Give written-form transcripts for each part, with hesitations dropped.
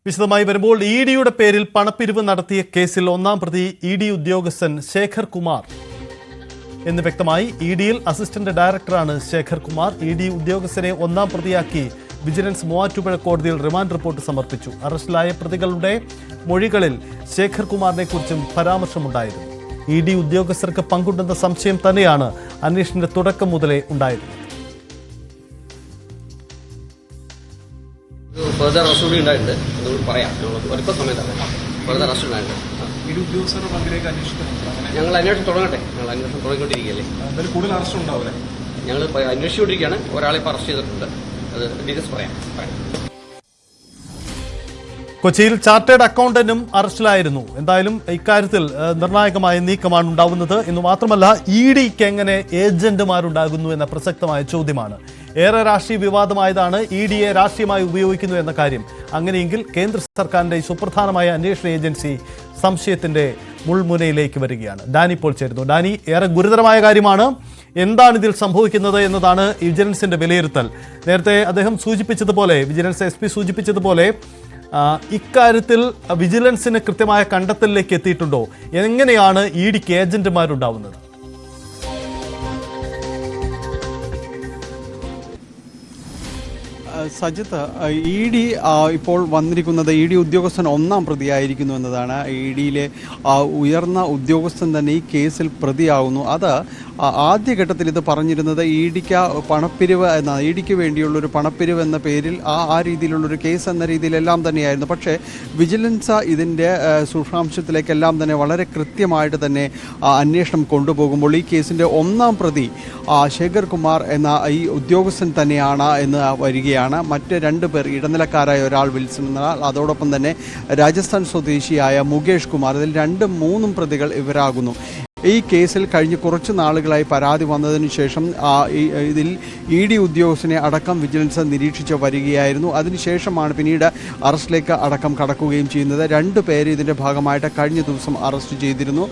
വിശദമായി വരുമ്പോൾ ഇഡിയുടെ പേരിൽ പണപ്പിരിവ് നടത്തിയ കേസിൽ ഒന്നാം പ്രതി ഇഡി ഉദ്യോഗസ്ഥൻ ശേഖർ കുമാർ എന്ന് വ്യക്തമായി. ഇഡിയിൽ അസിസ്റ്റന്റ് ഡയറക്ടറാണ് ശേഖർ കുമാർ. ഇഡി ഉദ്യോഗസ്ഥനെ ഒന്നാം പ്രതിയാക്കി വിജിലൻസ് മൂവാറ്റുപുഴ കോടതിയിൽ റിമാൻഡ് റിപ്പോർട്ട് സമർപ്പിച്ചു. അറസ്റ്റിലായ പ്രതികളുടെ മൊഴികളിൽ ശേഖർ കുമാറിനെ കുറിച്ചും പരാമർശമുണ്ടായിരുന്നു. ഇഡി ഉദ്യോഗസ്ഥർക്ക് പങ്കുണ്ടെന്ന സംശയം തന്നെയാണ് അന്വേഷണത്തിന്റെ തുടക്കം മുതലേ ഉണ്ടായിരുന്നത്. ഫർദർ അറസ്റ്റ് കൂടി ഉണ്ടായിട്ടുണ്ട്. അതുകൊണ്ട് പറയാം, ഒരിപ്പോൾ സമയത്താണ് ഫർദർ അറസ്റ്റ് ഉണ്ടായിട്ടുണ്ട്. ഞങ്ങൾ അന്വേഷണം തുടങ്ങട്ടെ. ഞങ്ങൾ അന്വേഷണം തുടങ്ങിക്കൊണ്ടിരിക്കുകയല്ലേ. കൂടുതൽ അറസ്റ്റ് ഉണ്ടാവില്ല. ഞങ്ങൾ അന്വേഷിച്ചുകൊണ്ടിരിക്കുകയാണ്. ഒരാളെ ഇപ്പോൾ അറസ്റ്റ് ചെയ്തിട്ടുണ്ട്. അത് ഡീറ്റെയിൽസ് പറയാം. കൊച്ചിയിൽ ചാർട്ടേഡ് അക്കൗണ്ടന്റും അറസ്റ്റിലായിരുന്നു. എന്തായാലും ഇക്കാര്യത്തിൽ നിർണായകമായ നീക്കമാണ് ഉണ്ടാവുന്നത് എന്ന് മാത്രമല്ല, ഇഡിക്ക് എങ്ങനെ ഏജന്റുമാരുണ്ടാകുന്നു എന്ന പ്രസക്തമായ ചോദ്യമാണ്. ഏറെ രാഷ്ട്രീയ വിവാദമായതാണ് ഇഡിയെ രാഷ്ട്രീയമായി ഉപയോഗിക്കുന്നു എന്ന കാര്യം. അങ്ങനെയെങ്കിൽ കേന്ദ്ര സർക്കാരിന്റെ സുപ്രധാനമായ അന്വേഷണ ഏജൻസി സംശയത്തിന്റെ മുൾമുനയിലേക്ക് വരികയാണ്. ഡാനി ഇപ്പോൾ ചേരുന്നു. ഡാനി, ഏറെ ഗുരുതരമായ കാര്യമാണ്. എന്താണ് ഇതിൽ സംഭവിക്കുന്നത് എന്നതാണ് വിജിലൻസിന്റെ വിലയിരുത്തൽ. നേരത്തെ അദ്ദേഹം സൂചിപ്പിച്ചതുപോലെ, വിജിലൻസ് SP സൂചിപ്പിച്ചതുപോലെ, ഇക്കാര്യത്തിൽ വിജിലൻസിന് കൃത്യമായ കണ്ടെത്തലിലേക്ക് എത്തിയിട്ടുണ്ടോ? എങ്ങനെയാണ് ഇഡിക്ക് ഏജന്റുമാരുണ്ടാവുന്നത്? സജിത്ത്, ഇഡി ഇപ്പോൾ വന്നിരിക്കുന്നത് ഇഡി ഉദ്യോഗസ്ഥൻ ഒന്നാം പ്രതിയായിരിക്കുന്നു എന്നതാണ്. ഇഡിയിലെ ഉയർന്ന ഉദ്യോഗസ്ഥൻ തന്നെ ഈ കേസിൽ പ്രതിയാകുന്നു. അത് ആദ്യഘട്ടത്തിൽ ഇത് പറഞ്ഞിരുന്നത് ഇഡിക്ക് പണപ്പിരിവ് എന്ന, ഇഡിക്ക് വേണ്ടിയുള്ളൊരു പണപ്പിരിവ് എന്ന പേരിൽ ആ രീതിയിലുള്ളൊരു കേസ് എന്ന രീതിയിലെല്ലാം തന്നെയായിരുന്നു. പക്ഷേ വിജിലൻസ് ഇതിൻ്റെ സൂക്ഷ്മാംശത്തിലേക്കെല്ലാം തന്നെ വളരെ കൃത്യമായിട്ട് തന്നെ അന്വേഷണം കൊണ്ടുപോകുമ്പോൾ ഈ കേസിൻ്റെ ഒന്നാം പ്രതി ശേഖർ കുമാർ എന്ന ഈ ഉദ്യോഗസ്ഥൻ തന്നെയാണ് എന്ന് വരികയാണ്. മറ്റ് 2 പേർ, ഇടനിലക്കാരായ ഒരാൾ വിൽസൺ എന്നാൽ, അതോടൊപ്പം തന്നെ രാജസ്ഥാൻ സ്വദേശിയായ മുകേഷ് കുമാർ, ഇതിൽ 2-3 പ്രതികൾ ഇവരാകുന്നു. ഈ കേസിൽ കഴിഞ്ഞ് കുറച്ച് നാളുകളായി പരാതി വന്നതിന് ശേഷം ഇതിൽ ഇഡി ഉദ്യോഗസ്ഥനെ അടക്കം വിജിലൻസ് നിരീക്ഷിച്ച് വരികയായിരുന്നു. അതിനുശേഷമാണ് പിന്നീട് അറസ്റ്റിലേക്ക് അടക്കം കടക്കുകയും ചെയ്യുന്നത്. 2 പേരെ ഇതിൻ്റെ ഭാഗമായിട്ട് കഴിഞ്ഞ ദിവസം അറസ്റ്റ് ചെയ്തിരുന്നു.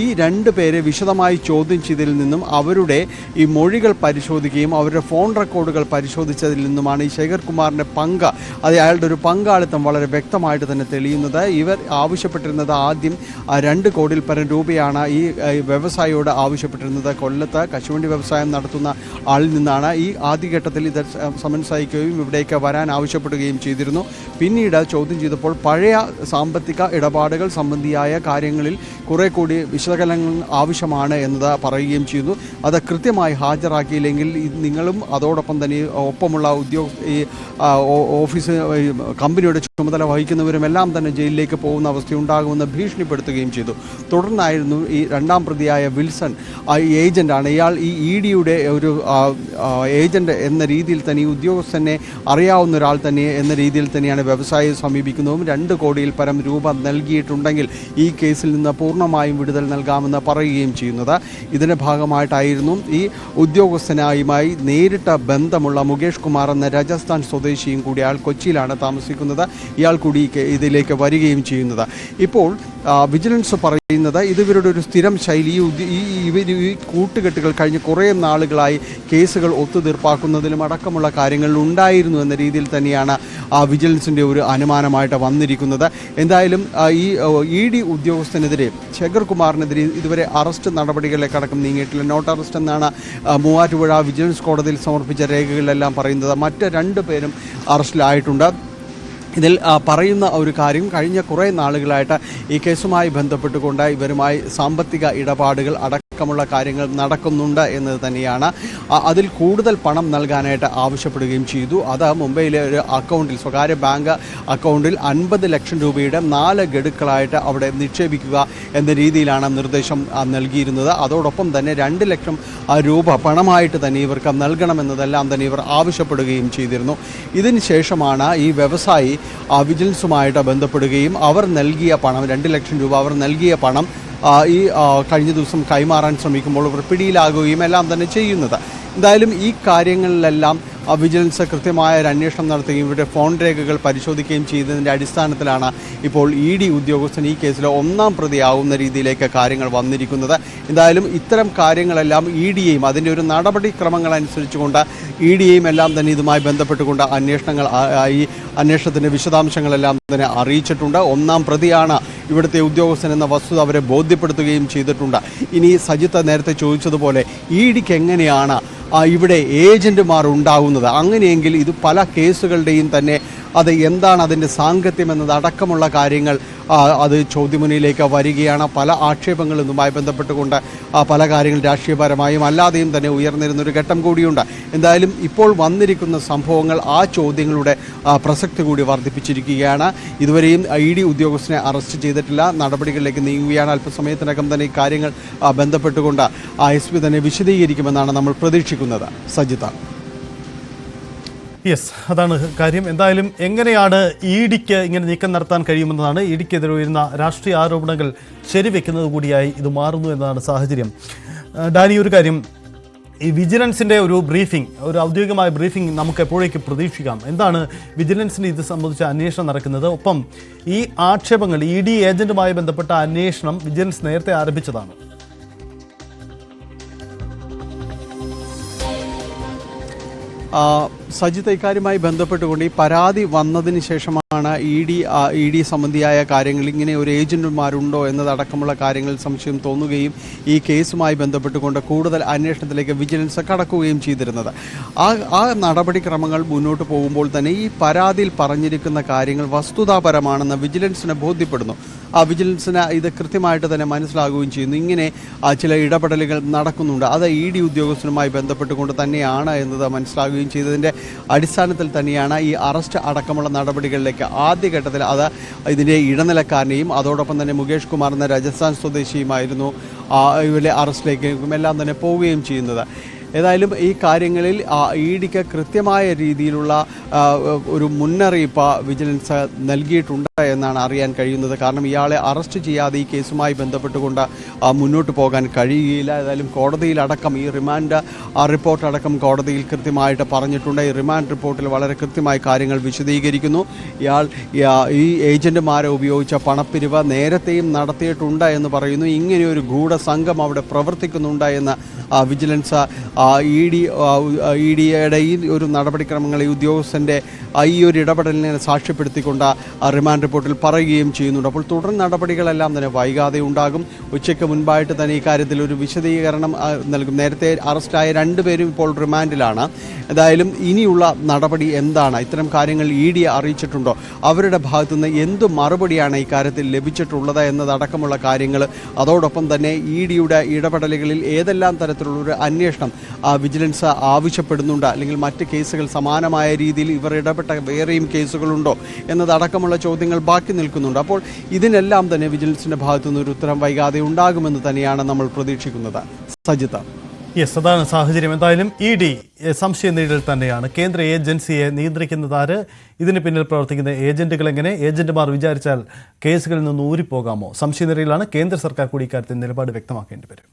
ഈ 2 പേരെ വിശദമായി ചോദ്യം ചെയ്തതിൽ നിന്നും അവരുടെ ഈ മൊഴികൾ പരിശോധിക്കുകയും അവരുടെ ഫോൺ റെക്കോർഡുകൾ പരിശോധിച്ചതിൽ നിന്നുമാണ് ഈ ശേഖർ കുമാറിൻ്റെ പങ്ക്, അത് അയാളുടെ ഒരു പങ്കാളിത്തം വളരെ വ്യക്തമായിട്ട് തന്നെ തെളിയുന്നത്. ഇവർ ആവശ്യപ്പെട്ടിരുന്നത് ആദ്യം 2 കോടിയിൽ പരം രൂപയാണ് ഈ വ്യവസായിയോട് ആവശ്യപ്പെട്ടിരുന്നത്. കൊല്ലത്ത് കശുവണ്ടി വ്യവസായം നടത്തുന്ന ആളിൽ നിന്നാണ്. ഈ ആദ്യഘട്ടത്തിൽ ഇത് സമൻസ് അയക്കുകയും ഇവിടേക്ക് വരാൻ ആവശ്യപ്പെടുകയും ചെയ്തിരുന്നു. പിന്നീട് ചോദ്യം ചെയ്തപ്പോൾ പഴയ സാമ്പത്തിക ഇടപാടുകൾ സംബന്ധിയായ കാര്യങ്ങളിൽ കുറെ കൂടി വിശകലനങ്ങൾ ആവശ്യമാണ് എന്നത് പറയുകയും ചെയ്തു. അത് കൃത്യമായി ഹാജരാക്കിയില്ലെങ്കിൽ നിങ്ങളും അതോടൊപ്പം തന്നെ ഒപ്പമുള്ള ഓഫീസ് കമ്പനിയുടെ ചുമതല വഹിക്കുന്നവരും എല്ലാം തന്നെ ജയിലിലേക്ക് പോകുന്ന അവസ്ഥയുണ്ടാകുമെന്ന് ഭീഷണിപ്പെടുത്തുകയും ചെയ്തു. തുടർന്നായിരുന്നു ഈ 2ാം പ്രതിയായ വിൽസൺ, ഏജന്റാണ് ഇയാൾ, ഈ ഇഡിയുടെ ഒരു ഏജന്റ് എന്ന രീതിയിൽ തന്നെ, ഈ ഉദ്യോഗസ്ഥനെ അറിയാവുന്ന ഒരാൾ തന്നെ എന്ന രീതിയിൽ തന്നെയാണ് വ്യവസായിയെ സമീപിക്കുന്നതും 2 കോടിയിൽ പരം രൂപ നൽകിയിട്ടുണ്ടെങ്കിൽ ഈ കേസിൽ നിന്ന് പൂർണ്ണമായും വിടുതൽ നൽകാമെന്ന് പറയുകയും ചെയ്യുന്നത്. ഇതിൻ്റെ ഭാഗമായിട്ടായിരുന്നു ഈ ഉദ്യോഗസ്ഥനായുമായി നേരിട്ട് ബന്ധമുള്ള മുകേഷ് കുമാർ എന്ന രാജസ്ഥാൻ സ്വദേശിയും കൂടി, അയാൾ കൊച്ചിയിലാണ് താമസിക്കുന്നത്, ഇയാൾ കൂടി ഇതിലേക്ക് വരികയും ചെയ്യുന്നത്. ഇപ്പോൾ വിജിലൻസ് പറയുന്നത് ഇത് ഇവരുടെ ഒരു സ്ഥിരം ശൈലി, ഈ കൂട്ടുകെട്ടുകൾ കഴിഞ്ഞ് കുറേ നാളുകളായി കേസുകൾ ഒത്തുതീർപ്പാക്കുന്നതിലും അടക്കമുള്ള കാര്യങ്ങളിൽ ഉണ്ടായിരുന്നു എന്ന രീതിയിൽ തന്നെയാണ് വിജിലൻസിൻ്റെ ഒരു അനുമാനമായിട്ട് വന്നിരിക്കുന്നത്. എന്തായാലും ഈ ഇഡി ഉദ്യോഗസ്ഥനെതിരെ, ശേഖർ കുമാറിനെതിരെ ഇതുവരെ അറസ്റ്റ് നടപടികളിലേക്ക് അടക്കം നീങ്ങിയിട്ടില്ല. നോട്ട് അറസ്റ്റ് എന്നാണ് മൂവാറ്റുപുഴ വിജിലൻസ് കോടതിയിൽ സമർപ്പിച്ച രേഖകളിലെല്ലാം പറയുന്നത്. മറ്റ് 2 പേരും അറസ്റ്റിലായിട്ടുണ്ട്. ഇതിൽ പറയുന്ന ഒരു കാര്യം, കഴിഞ്ഞ കുറേ നാളുകളായിട്ട് ഈ കേസുമായി ബന്ധപ്പെട്ടുകൊണ്ട് ഇവരുമായി സാമ്പത്തിക ഇടപാടുകൾ അടക്കമുള്ള കാര്യങ്ങൾ നടക്കുന്നുണ്ട് എന്നത് തന്നെയാണ്. അതിൽ കൂടുതൽ പണം നൽകാനായിട്ട് ആവശ്യപ്പെടുകയും ചെയ്തു. അത് മുംബൈയിലെ ഒരു അക്കൗണ്ടിൽ, സ്വകാര്യ ബാങ്ക് അക്കൗണ്ടിൽ 50 ലക്ഷം രൂപയുടെ 4 ഗഡുക്കളായിട്ട് അവിടെ നിക്ഷേപിക്കുക എന്ന രീതിയിലാണ് നിർദ്ദേശം നൽകിയിരുന്നത്. അതോടൊപ്പം തന്നെ 2 ലക്ഷം രൂപ പണമായിട്ട് തന്നെ ഇവർക്ക് നൽകണമെന്നതെല്ലാം തന്നെ ഇവർ ആവശ്യപ്പെടുകയും ചെയ്തിരുന്നു. ഇതിന് ശേഷമാണ് ഈ വ്യവസായി വിജിലൻസുമായിട്ട് ബന്ധപ്പെടുകയും അവർ നൽകിയ പണം, 2 ലക്ഷം രൂപ അവർ നൽകിയ പണം ഈ കഴിഞ്ഞ ദിവസം കൈമാറാൻ ശ്രമിക്കുമ്പോൾ ഇവർ പിടിയിലാകുകയും എല്ലാം തന്നെ ചെയ്യുന്നത്. എന്തായാലും ഈ കാര്യങ്ങളിലെല്ലാം വിജിലൻസ് കൃത്യമായ ഒരു അന്വേഷണം നടത്തുകയും ഇവരുടെ ഫോൺ രേഖകൾ പരിശോധിക്കുകയും ചെയ്തതിൻ്റെ അടിസ്ഥാനത്തിലാണ് ഇപ്പോൾ ED ഉദ്യോഗസ്ഥൻ ഈ കേസിൽ ഒന്നാം പ്രതിയാവുന്ന രീതിയിലേക്ക് കാര്യങ്ങൾ വന്നിരിക്കുന്നത്. എന്തായാലും ഇത്തരം കാര്യങ്ങളെല്ലാം EDയെയും അതിൻ്റെ ഒരു നടപടിക്രമങ്ങൾ അനുസരിച്ചുകൊണ്ട് EDയെയും എല്ലാം തന്നെ ഇതുമായി ബന്ധപ്പെട്ടുകൊണ്ട് ഈ അന്വേഷണത്തിൻ്റെ വിശദാംശങ്ങളെല്ലാം തന്നെ അറിയിച്ചിട്ടുണ്ട്. ഒന്നാം പ്രതിയാണ് ഇവിടുത്തെ ഉദ്യോഗസ്ഥൻ എന്ന വസ്തുത അവരെ ബോധ്യപ്പെടുത്തുകയും ചെയ്തിട്ടുണ്ട്. ഇനി സജിത്ത് നേരത്തെ ചോദിച്ചതുപോലെ EDക്ക് എങ്ങനെയാണ് ഇവിടെ ഏജന്റുമാർ ഉണ്ടാകുന്നത്? അങ്ങനെയെങ്കിൽ ഇത് പല കേസുകളുടെയും തന്നെ അത് എന്താണ് അതിൻ്റെ സാങ്കത്യം എന്നതടക്കമുള്ള കാര്യങ്ങൾ അത് ചോദ്യമുനയിലേക്ക് വരികയാണ്. പല ആക്ഷേപങ്ങളും ഇതുമായി ബന്ധപ്പെട്ടുകൊണ്ട് പല കാര്യങ്ങൾ രാഷ്ട്രീയപരമായും അല്ലാതെയും തന്നെ ഉയർന്നിരുന്നൊരു ഘട്ടം കൂടിയുണ്ട്. എന്തായാലും ഇപ്പോൾ വന്നിരിക്കുന്ന സംഭവങ്ങൾ ആ ചോദ്യങ്ങളുടെ പ്രസക്തി കൂടി വർദ്ധിപ്പിച്ചിരിക്കുകയാണ്. ഇതുവരെയും ED ഉദ്യോഗസ്ഥനെ അറസ്റ്റ് ചെയ്തിട്ടില്ല, നടപടികളിലേക്ക് നീങ്ങുകയാണ്. അല്പസമയത്തിനകം തന്നെ ഈ കാര്യങ്ങൾ ബന്ധപ്പെട്ടുകൊണ്ട് SP തന്നെ വിശദീകരിക്കുമെന്നാണ് നമ്മൾ പ്രതീക്ഷിക്കുന്നത്. സജിത. യെസ്, അതാണ് കാര്യം. എന്തായാലും എങ്ങനെയാണ് EDക്ക് ഇങ്ങനെ നീക്കം നടത്താൻ കഴിയുമെന്നതാണ്. EDക്കെതിരെ ഉയരുന്ന രാഷ്ട്രീയ ആരോപണങ്ങൾ ശരിവെക്കുന്നത് കൂടിയായി ഇത് മാറുന്നു എന്നതാണ് സാഹചര്യം. ഡാനി, ഒരു കാര്യം, ഈ വിജിലൻസിൻ്റെ ഒരു ബ്രീഫിംഗ്, ഒരു ഔദ്യോഗികമായ ബ്രീഫിംഗ് നമുക്ക് എപ്പോഴേക്ക് പ്രതീക്ഷിക്കാം? എന്താണ് വിജിലൻസിന് ഇത് സംബന്ധിച്ച അന്വേഷണം നടക്കുന്നത്? ഒപ്പം ഈ ആക്ഷേപങ്ങൾ ED ഏജന്റുമായി ബന്ധപ്പെട്ട അന്വേഷണം വിജിലൻസ് നേരത്തെ ആരംഭിച്ചതാണ്. സജിത്ത്, ഇക്കാര്യമായി ബന്ധപ്പെട്ടുകൊണ്ട് ഈ പരാതി വന്നതിന് ശേഷമാണ് ED സംബന്ധിയായ കാര്യങ്ങൾ ഇങ്ങനെ ഒരു ഏജന്റുമാരുണ്ടോ എന്നതടക്കമുള്ള കാര്യങ്ങളിൽ സംശയം തോന്നുകയും ഈ കേസുമായി ബന്ധപ്പെട്ടുകൊണ്ട് കൂടുതൽ അന്വേഷണത്തിലേക്ക് വിജിലൻസ് കടക്കുകയും ചെയ്തിരുന്നത്. ആ നടപടിക്രമങ്ങൾ മുന്നോട്ട് പോകുമ്പോൾ തന്നെ ഈ പരാതിയിൽ പറഞ്ഞിരിക്കുന്ന കാര്യങ്ങൾ വസ്തുതാപരമാണെന്ന് വിജിലൻസിന് ബോധ്യപ്പെടുന്നു. വിജിലൻസിന് ഇത് കൃത്യമായിട്ട് തന്നെ മനസ്സിലാകുകയും ചെയ്യുന്നു. ഇങ്ങനെ ചില ഇടപെടലുകൾ നടക്കുന്നുണ്ട്, അത് ED ഉദ്യോഗസ്ഥനുമായി ബന്ധപ്പെട്ടുകൊണ്ട് തന്നെയാണ് എന്നത് മനസ്സിലാകുകയും ചെയ്തതിൻ്റെ അടിസ്ഥാനത്തിൽ തന്നെയാണ് ഈ അറസ്റ്റ് അടക്കമുള്ള നടപടികളിലേക്ക് ആദ്യഘട്ടത്തിൽ ഇതിൻ്റെ ഇടനിലക്കാരനെയും അതോടൊപ്പം തന്നെ മുകേഷ് കുമാർ എന്ന രാജസ്ഥാൻ സ്വദേശിയുമായിരുന്നു ഇവരെ അറസ്റ്റിലേക്കും എല്ലാം തന്നെ പോവുകയും ചെയ്യുന്നത്. ഏതായാലും ഈ കാര്യങ്ങളിൽ EDക്ക് കൃത്യമായ രീതിയിലുള്ള ഒരു മുന്നറിയിപ്പ് വിജിലൻസ് നൽകിയിട്ടുണ്ട് എന്നാണ് അറിയാൻ കഴിയുന്നത്. കാരണം ഇയാളെ അറസ്റ്റ് ചെയ്യാതെ ഈ കേസുമായി ബന്ധപ്പെട്ടുകൊണ്ട് മുന്നോട്ട് പോകാൻ കഴിയുകയില്ല. ഏതായാലും കോടതിയിലടക്കം ഈ റിമാൻഡ് റിപ്പോർട്ട് അടക്കം കോടതിയിൽ കൃത്യമായിട്ട് പറഞ്ഞിട്ടുണ്ട്. ഈ റിമാൻഡ് റിപ്പോർട്ടിൽ വളരെ കൃത്യമായി കാര്യങ്ങൾ വിശദീകരിക്കുന്നു. ഈ ഏജന്റുമാരെ ഉപയോഗിച്ച പണപ്പിരിവ് നേരത്തെയും നടത്തിയിട്ടുണ്ട് എന്ന് പറയുന്നു. ഇങ്ങനെയൊരു ഗൂഢസംഘം അവിടെ പ്രവർത്തിക്കുന്നുണ്ട് എന്ന് വിജിലൻസ് EDയുടെ ഈ ഒരു നടപടിക്രമങ്ങൾ ഈ ഉദ്യോഗസ്ഥൻ്റെ ഈ ഒരു ഇടപെടലിനെ സാക്ഷ്യപ്പെടുത്തിക്കൊണ്ട് റിമാൻഡ് റിപ്പോർട്ടിൽ പറയുകയും ചെയ്യുന്നുണ്ട്. അപ്പോൾ തുടർ നടപടികളെല്ലാം തന്നെ വൈകാതെ ഉണ്ടാകും. ഉച്ചയ്ക്ക് മുൻപായിട്ട് തന്നെ ഈ കാര്യത്തിൽ ഒരു വിശദീകരണം നൽകും. നേരത്തെ അറസ്റ്റായ 2 പേരും ഇപ്പോൾ റിമാൻഡിലാണ്. എന്തായാലും ഇനിയുള്ള നടപടി എന്താണ്, ഇത്തരം കാര്യങ്ങൾ EDയെ അറിയിച്ചിട്ടുണ്ടോ, അവരുടെ ഭാഗത്തുനിന്ന് എന്ത് മറുപടിയാണ് ഈ കാര്യത്തിൽ ലഭിച്ചിട്ടുള്ളത് എന്നതടക്കമുള്ള കാര്യങ്ങൾ, അതോടൊപ്പം തന്നെ EDയുടെ ഇടപെടലുകളിൽ ഏതെല്ലാം തരത്തിലുള്ളൊരു അന്വേഷണം വിജിലൻസ് ആവശ്യപ്പെടുന്നുണ്ട്, അല്ലെങ്കിൽ മറ്റ് കേസുകൾ സമാനമായ രീതിയിൽ ഇവർ ഇടപെട്ട വേറെയും കേസുകളുണ്ടോ എന്നതടക്കമുള്ള ചോദ്യങ്ങൾ ബാക്കി നിൽക്കുന്നുണ്ട്. അപ്പോൾ ഇതിനെല്ലാം തന്നെ വിജിലൻസിൻ്റെ ഭാഗത്തുനിന്ന് ഒരു ഉത്തരം വൈകാതെ ഉണ്ടാകുമെന്ന് തന്നെയാണ് നമ്മൾ പ്രതീക്ഷിക്കുന്നത്. സജിത. യെസ്, അതാണ് സാഹചര്യം. എന്തായാലും ED സംശയനിഴൽ തന്നെയാണ്. കേന്ദ്ര ഏജൻസിയെ നിയന്ത്രിക്കുന്നത് ആര്? ഇതിന് പിന്നിൽ പ്രവർത്തിക്കുന്ന ഏജന്റുകൾ എങ്ങനെ? ഏജന്റുമാർ വിചാരിച്ചാൽ കേസുകളിൽ നിന്ന് ഊരിപ്പോകാമോ? സംശയനിഴലിലാണ്. കേന്ദ്ര സർക്കാർ കൂടി ഇക്കാര്യത്തിൽ നിലപാട് വ്യക്തമാക്കേണ്ടി വരും.